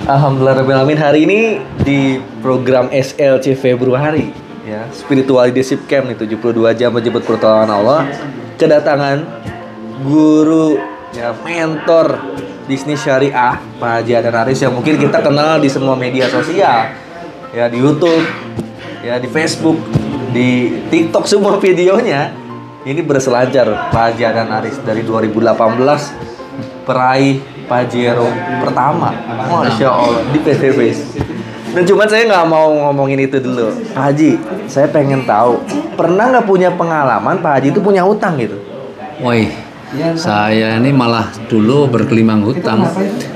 Alhamdulillahirrahmanirrahim. Hari ini di program SLC Februari ya, Spiritual Leadership Camp nih 72 jam menjemput pertolongan Allah. Kedatangan guru ya, mentor bisnis syariah Pak Haji Adan Aris yang mungkin kita kenal di semua media sosial. Ya, di YouTube, ya di Facebook, di TikTok, semua videonya ini berselancar Pak Haji Adan Aris dari 2018 peraih Pajero pertama, Masya Allah, di PTBS. Dan cuman saya nggak mau ngomongin itu dulu, Pak Haji. Saya pengen tahu, pernah nggak punya pengalaman Pak Haji itu punya utang gitu? Woi, saya ini malah dulu bergelimang hutang.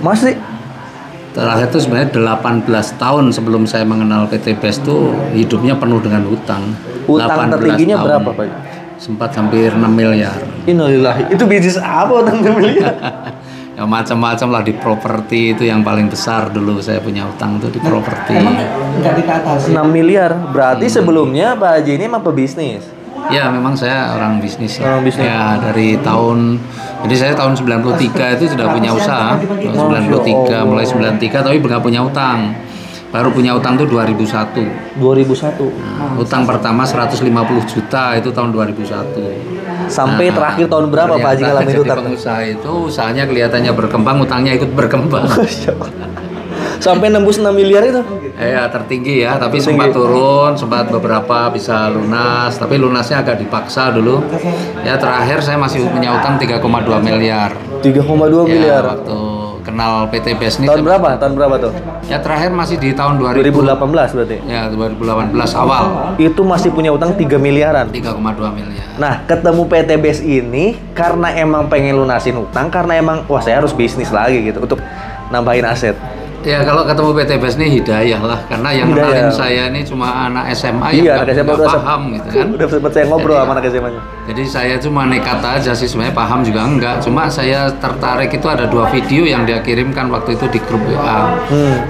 Masih? Terakhir itu sebenarnya 18 tahun sebelum saya mengenal PTBS itu hidupnya penuh dengan hutang. Utang tertingginya tahun. Berapa Pak? Sempat hampir 6 miliar. Innalillahi. Itu bisnis apa utang 6 miliar? Ya macam-macam lah, di properti itu yang paling besar dulu saya punya utang itu di properti. Emang nggak dikatakan 6 miliar, berarti sebelumnya Pak Haji ini emang pebisnis? Ya memang saya orang bisnis. Orang bisnis. Ya dari tahun, jadi saya tahun 93 itu sudah punya usaha. Tahun 93, mulai 93 tapi nggak punya utang. Baru punya utang tuh 2001. 2001. Nah, utang pertama 150 juta itu tahun 2001. Sampai terakhir tahun berapa Pak Haji ngalamin utang? Pengusaha itu usahanya kelihatannya berkembang, utangnya ikut berkembang. Sampai nembus 6 miliar itu? Ya tertinggi ya, tapi sempat turun, sempat beberapa bisa lunas, tapi lunasnya agak dipaksa dulu. Ya terakhir saya masih punya utang 3,2 miliar. 3,2 miliar. Ya, waktu kenal PTBS ini. Tahun berapa? Tahun berapa tuh? Ya terakhir masih di tahun 2018 berarti? Ya 2018 awal. Itu masih punya utang 3 miliaran? 3,2 miliar. Nah ketemu PTBS ini karena emang pengen lunasin utang, karena emang wah saya harus bisnis lagi gitu untuk nambahin aset. Ya kalau ketemu PTBS ini hidayah lah, karena yang kenalin saya ini cuma anak SMA yang nggak paham gitu kan. Udah sempat saya ngobrol sama anak SMA-nya. Jadi saya cuma nekat aja sih, sebenarnya paham juga enggak. Cuma saya tertarik itu ada 2 video yang dia kirimkan waktu itu di grup WA.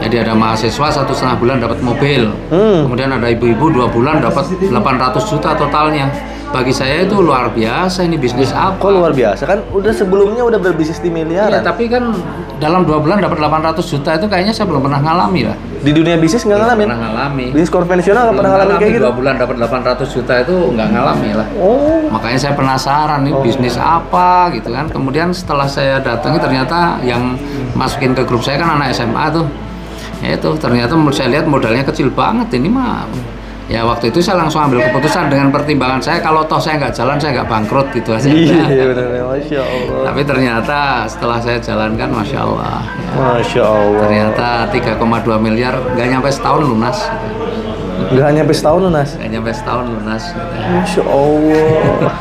Jadi ada mahasiswa 1,5 bulan dapat mobil. Kemudian ada ibu-ibu 2 bulan dapat 800 juta totalnya. Bagi saya itu luar biasa, ini bisnis apa? Kok luar biasa? Kan udah sebelumnya udah berbisnis di miliaran. Ya, tapi kan dalam 2 bulan dapat 800 juta itu kayaknya saya belum pernah ngalami lah. Di dunia bisnis nggak ngalamin? Pernah ngalami. Bisnis konvensional nggak pernah ngalamin kayak gitu? 2 bulan dapat 800 juta itu nggak ngalami lah. Oh. Makanya saya penasaran nih bisnis apa gitu kan. Kemudian setelah saya datangi ternyata yang masukin ke grup saya kan anak SMA tuh. Ya itu ternyata saya lihat modalnya kecil banget ini mah. Ya waktu itu saya langsung ambil keputusan dengan pertimbangan saya, kalau toh saya nggak jalan saya nggak bangkrut gitu aja. Iya benar, Masya Allah. Tapi ternyata setelah saya jalankan, Masya Allah. Ya, Masya Allah. Ternyata 3,2 miliar nggak nyampe setahun lunas. Nggak nyampe setahun lunas? Nggak nyampe setahun lunas. Masya Allah.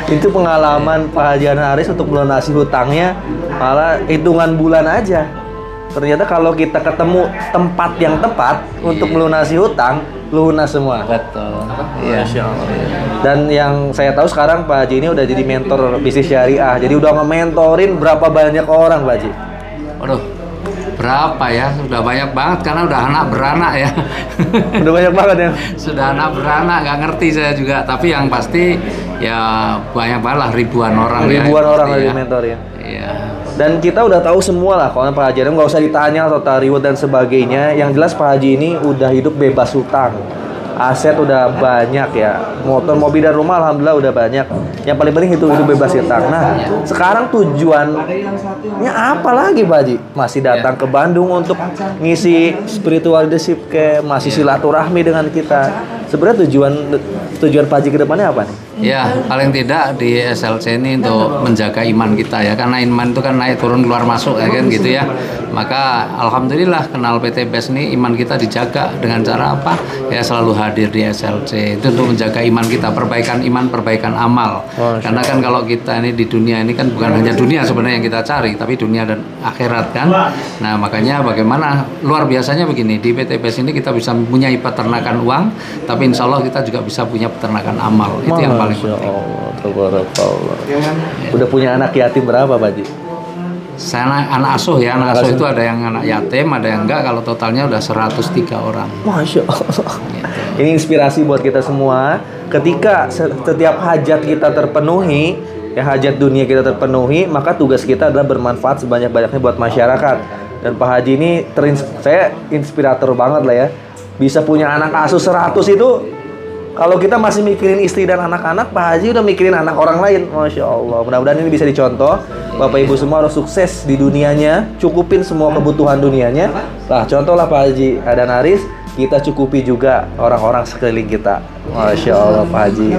Itu pengalaman Pak Haji Adan Aris untuk melunasi hutangnya malah hitungan bulan aja. Ternyata kalau kita ketemu tempat yang tepat untuk melunasi hutang, lunas semua. Betul. Masya Allah. Dan yang saya tahu sekarang Pak Haji ini udah jadi mentor bisnis syariah. Jadi udah nge-mentorin berapa banyak orang Pak Haji? Waduh, berapa ya? Sudah banyak banget karena udah anak beranak ya. Udah banyak banget ya? Sudah anak beranak, nggak ngerti saya juga. Tapi yang pasti ya banyak banget lah, ribuan orang. Ribuan orang lagi mentorin. Iya. Dan kita udah tahu semua lah, kalau Pak Haji nggak usah ditanya total reward dan sebagainya. Yang jelas Pak Haji ini udah hidup bebas hutang, aset udah banyak ya, motor, mobil dan rumah alhamdulillah udah banyak. Yang paling penting itu hidup bebas hutang. Nah, sekarang tujuannya apa lagi Pak Haji? Masih datang ke Bandung untuk ngisi spiritual leadership camp, masih silaturahmi dengan kita. Sebenarnya tujuan Pak Haji ke depannya apa nih? Ya, paling tidak di SLC ini untuk menjaga iman kita ya, karena iman itu kan naik turun keluar masuk ya kan gitu ya. Maka alhamdulillah kenal PTBS ini iman kita dijaga dengan cara apa? Ya selalu hadir di SLC. Itu untuk menjaga iman kita, perbaikan iman, perbaikan amal. Karena kan kalau kita ini di dunia ini kan bukan hanya dunia sebenarnya yang kita cari, tapi dunia dan akhirat kan. Nah, makanya bagaimana luar biasanya begini, di PTBS ini kita bisa punya peternakan uang, tapi insya Allah kita juga bisa punya peternakan amal. Itu yang paling penting. Tabarakallah. Udah punya anak yatim berapa Pak Haji? Saya anak asuh ya, anak asuh itu ada yang anak yatim, ada yang enggak, kalau totalnya udah 103 orang. Masya Allah. Ini inspirasi buat kita semua. Ketika setiap hajat kita terpenuhi, ya hajat dunia kita terpenuhi, maka tugas kita adalah bermanfaat sebanyak-banyaknya buat masyarakat. Dan Pak Haji ini saya inspirator banget lah ya. Bisa punya anak asuh 100 itu, kalau kita masih mikirin istri dan anak-anak, Pak Haji udah mikirin anak orang lain. Masya Allah. Mudah-mudahan ini bisa dicontoh. Bapak Ibu semua harus sukses di dunianya, cukupin semua kebutuhan dunianya. Lah, contoh lah Pak Haji dan Haris, kita cukupi juga orang-orang sekeliling kita. Masya Allah Pak Haji.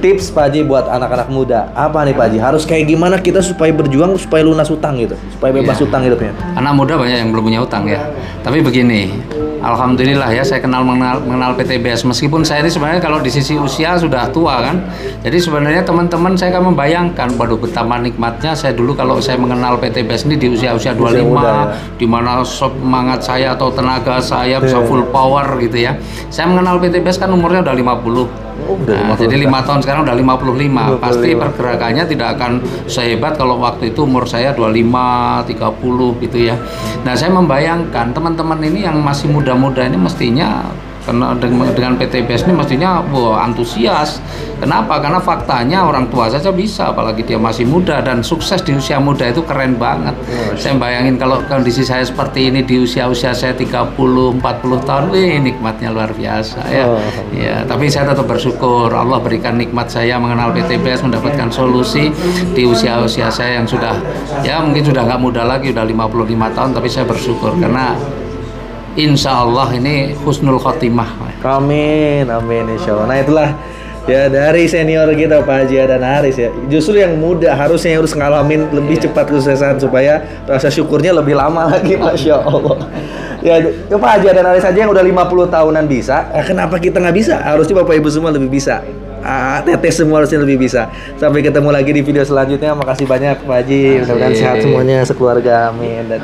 Tips Pak Haji buat anak-anak muda, apa nih Pak Haji? Harus kayak gimana kita supaya berjuang, supaya lunas utang gitu, supaya bebas utang hidupnya? Anak muda banyak yang belum punya utang ya. Tapi begini, alhamdulillah ya, saya mengenal PTBS. Meskipun saya ini sebenarnya kalau di sisi usia sudah tua kan. Jadi sebenarnya teman-teman saya kan membayangkan, waduh betapa nikmatnya saya dulu kalau saya mengenal PTBS ini di usia 25, muda, ya. di mana semangat saya atau tenaga saya bisa full power gitu ya. Saya mengenal PTBS kan umurnya udah 50. Nah, jadi 5 tahun sekarang udah 55. Pasti pergerakannya tidak akan sehebat kalau waktu itu umur saya 25, 30 gitu ya. Nah, saya membayangkan teman-teman ini yang masih muda-muda ini mestinya dengan PTBS ini mestinya antusias. Kenapa? Karena faktanya orang tua saja bisa, apalagi dia masih muda dan sukses di usia muda itu keren banget. Saya bayangin kalau kondisi saya seperti ini di usia-usia saya 30, 40 tahun, nikmatnya luar biasa ya. Ya, tapi saya tetap bersyukur Allah berikan nikmat saya mengenal PTBS, mendapatkan solusi di usia-usia saya yang sudah ya mungkin sudah nggak muda lagi, udah 55 tahun, tapi saya bersyukur karena insya Allah ini husnul khotimah. Amin, amin insya Allah. Nah itulah ya dari senior kita Pak Haji dan Haris ya. Justru yang muda harusnya harus ngalamin lebih cepat kesuksesan supaya rasa syukurnya lebih lama lagi, Masya Allah. Ya Pak Haji dan Haris aja yang udah 50 tahunan bisa, kenapa kita nggak bisa? Harusnya Bapak Ibu semua lebih bisa. Tetes semua harusnya lebih bisa. Sampai ketemu lagi di video selanjutnya. Makasih banyak Pak Haji. Mudah-mudahan sehat semuanya sekeluarga. Amin. Dan